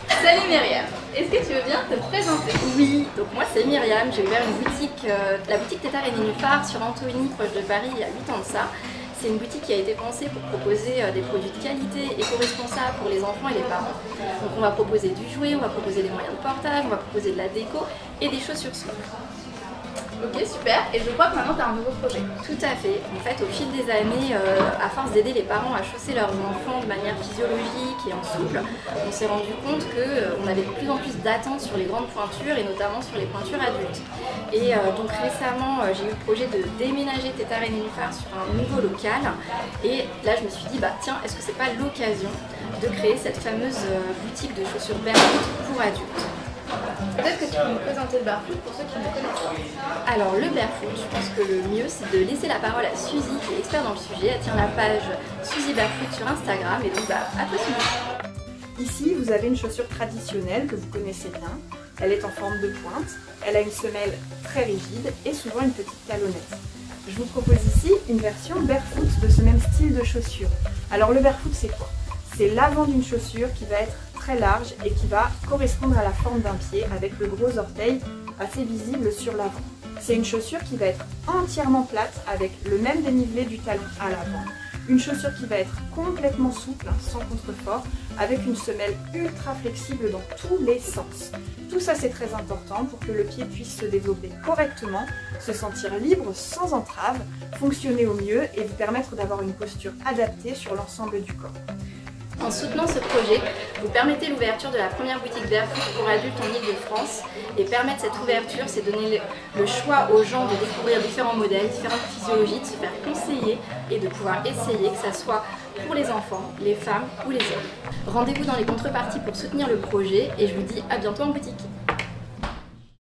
Salut Myriam, est-ce que tu veux bien te présenter? Oui, donc moi c'est Myriam, j'ai ouvert une boutique, la boutique Tétard et Nénuphar sur Antony, proche de Paris, il y a 8 ans de ça. C'est une boutique qui a été pensée pour proposer des produits de qualité, éco-responsables pour les enfants et les parents. Donc on va proposer du jouet, on va proposer des moyens de portage, on va proposer de la déco et des chaussures souples. Ok, super. Et je crois que maintenant tu as un nouveau projet. Tout à fait. En fait, au fil des années, à force d'aider les parents à chausser leurs enfants de manière physiologique et en souple, on s'est rendu compte qu'on avait de plus en plus d'attentes sur les grandes pointures et notamment sur les pointures adultes. Et donc récemment, j'ai eu le projet de déménager Tétard et Nénuphar sur un nouveau local. Et là, je me suis dit, bah tiens, est-ce que c'est pas l'occasion de créer cette fameuse boutique de chaussures barefoot pour adultes? Peut-être que tu peux nous présenter le barefoot pour ceux qui ne connaissent pas. Alors le barefoot, je pense que le mieux c'est de laisser la parole à Suzy qui est experte dans le sujet. Elle tient la page Suzy Barefoot sur Instagram et donc à toi Suzy. Ici vous avez une chaussure traditionnelle que vous connaissez bien. Elle est en forme de pointe, elle a une semelle très rigide et souvent une petite talonnette. Je vous propose ici une version barefoot de ce même style de chaussure. Alors le barefoot c'est quoi? C'est l'avant d'une chaussure qui va être très large et qui va correspondre à la forme d'un pied avec le gros orteil assez visible sur l'avant. C'est une chaussure qui va être entièrement plate avec le même dénivelé du talon à l'avant. Une chaussure qui va être complètement souple, sans contrefort, avec une semelle ultra flexible dans tous les sens. Tout ça c'est très important pour que le pied puisse se développer correctement, se sentir libre sans entrave, fonctionner au mieux et vous permettre d'avoir une posture adaptée sur l'ensemble du corps. En soutenant ce projet, vous permettez l'ouverture de la première boutique barefoot pour adultes en Ile-de-France. Et permettre cette ouverture, c'est donner le choix aux gens de découvrir différents modèles, différentes physiologies, de se faire conseiller et de pouvoir essayer, que ce soit pour les enfants, les femmes ou les hommes. Rendez-vous dans les contreparties pour soutenir le projet et je vous dis à bientôt en boutique.